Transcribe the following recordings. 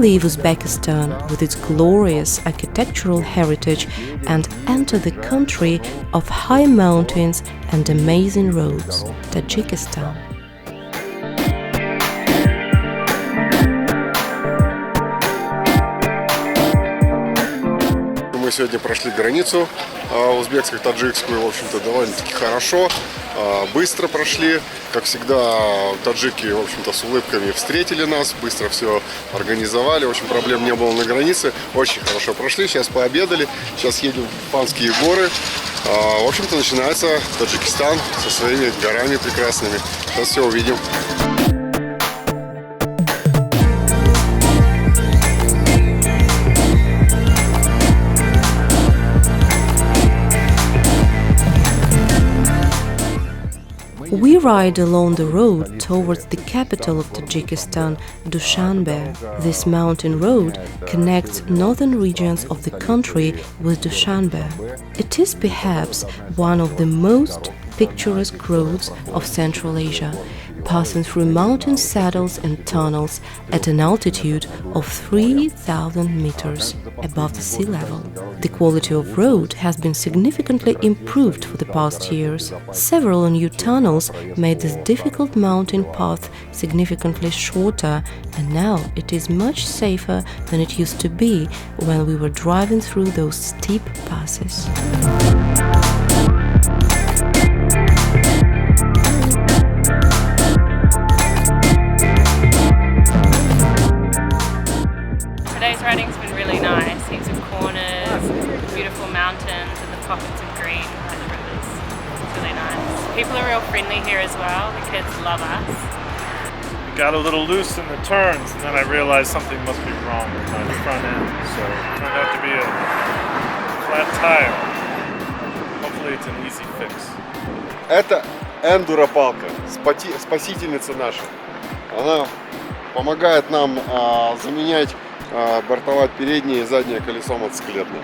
leave Uzbekistan with its glorious architectural heritage and enter the country of high mountains and amazing roads, Tajikistan. Мы сегодня прошли границу узбекско-таджикскую, в общем-то, довольно-таки хорошо, быстро прошли. Как всегда, таджики, в общем-то, с улыбками встретили нас, быстро все организовали, в общем, проблем не было на границе, очень хорошо прошли. Сейчас пообедали, сейчас едем в Фаннские горы. В общем-то, начинается Таджикистан со своими горами прекрасными. Сейчас все увидим. We ride along the road towards the capital of Tajikistan, Dushanbe. This mountain road connects northern regions of the country with Dushanbe. It is perhaps one of the most picturesque roads of Central Asia, passing through mountain saddles and tunnels at an altitude of 3,000 meters above the sea level. The quality of road has been significantly improved for the past years. Several new tunnels made this difficult mountain path significantly shorter, and now it is much safer than it used to be when we were driving through those steep passes. Today's riding's been really nice. Heaps of corners, beautiful mountains, and the pockets of green by the rivers. It's really nice. People are real friendly here as well. The kids love us. We got a little loose in the turns, and then I realized something must be wrong with my front end. So it turned out to be a flat tire. Hopefully it's an easy fix. Это эндуропалка, спасительница наша. Она помогает нам заменять бортовать переднее и заднее колесо мотоциклетное.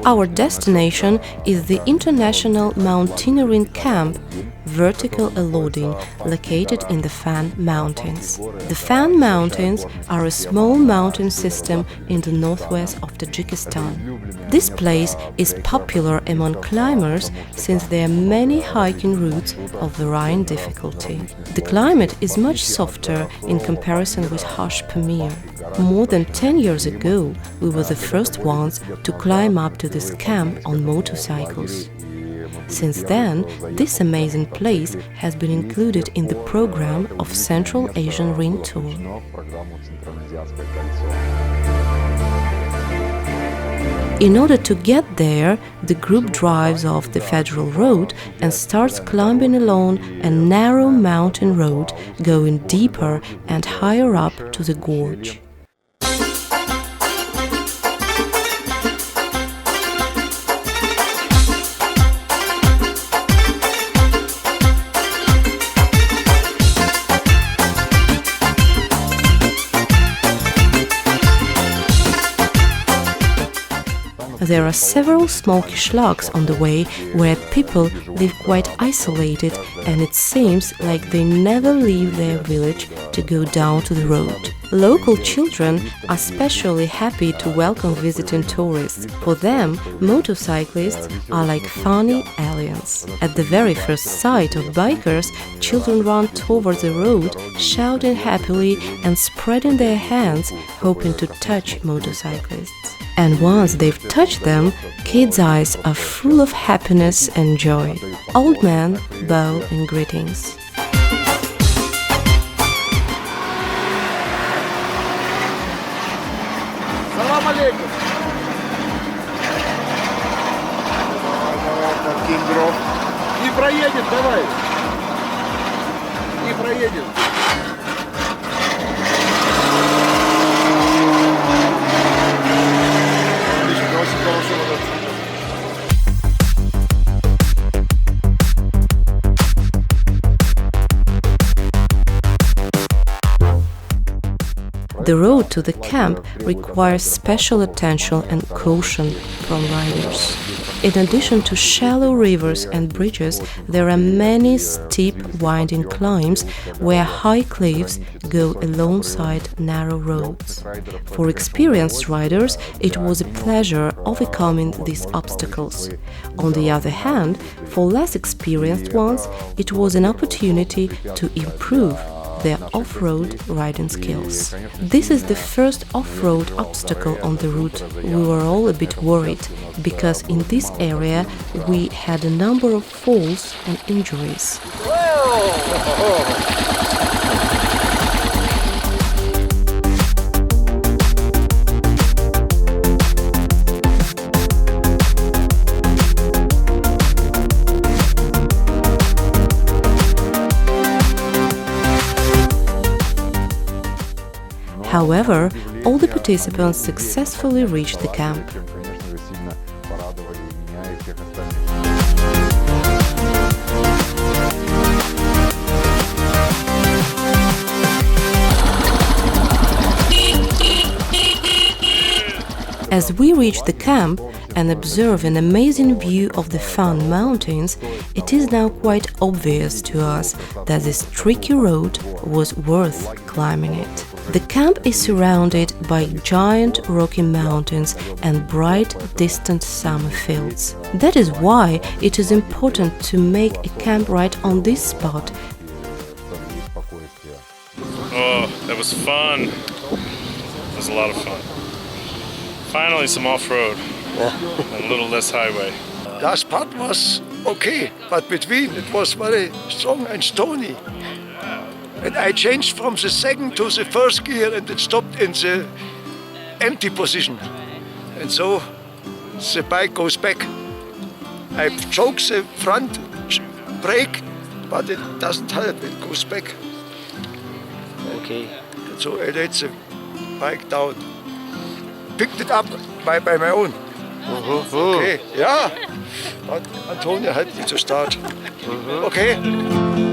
Our destination is the International Mountaineering Camp, Vertical Alaudin, located in the Fann Mountains. The Fann Mountains are a small mountain system in the northwest of Tajikistan. This place is popular among climbers since there are many hiking routes of varying difficulty. The climate is much softer in comparison with harsh Pamir. More than 10 years ago, we were the first ones to climb up to this camp on motorcycles. Since then, this amazing place has been included in the program of Central Asian Ring Tour. In order to get there, the group drives off the federal road and starts climbing along a narrow mountain road, going deeper and higher up to the gorge. There are several small kishlaks on the way where people live quite isolated, and it seems like they never leave their village to go down to the road. Local children are especially happy to welcome visiting tourists. For them, motorcyclists are like funny aliens. At the very first sight of bikers, children run towards the road, shouting happily and spreading their hands, hoping to touch motorcyclists. And once they've touched them, kids' eyes are full of happiness and joy. Old men bow in greetings. Салам алейкум! Давай, и проедет, давай! И проедет! The road to the camp requires special attention and caution from riders. In addition to shallow rivers and bridges, there are many steep, winding climbs where high cliffs go alongside narrow roads. For experienced riders, it was a pleasure overcoming these obstacles. On the other hand, for less experienced ones, it was an opportunity to improve their off-road riding skills. This is the first off-road obstacle on the route. We were all a bit worried, because in this area we had a number of falls and injuries. However, all the participants successfully reached the camp. As we reach the camp and observe an amazing view of the Fann Mountains, it is now quite obvious to us that this tricky road was worth climbing it. The camp is surrounded by giant rocky mountains and bright, distant summer fields. That is why it is important to make a camp right on this spot. Oh, that was fun. That was a lot of fun. Finally some off-road and a little less highway. Last part was okay, but between it was very strong and stony. And I changed from the second to the first gear and it stopped in the empty position. And so the bike goes back. I choke the front brake, but it doesn't help, it goes back. Okay. And so I laid the bike down. Picked it up by my own. Okay, yeah. But Antonia helped me to start. Okay.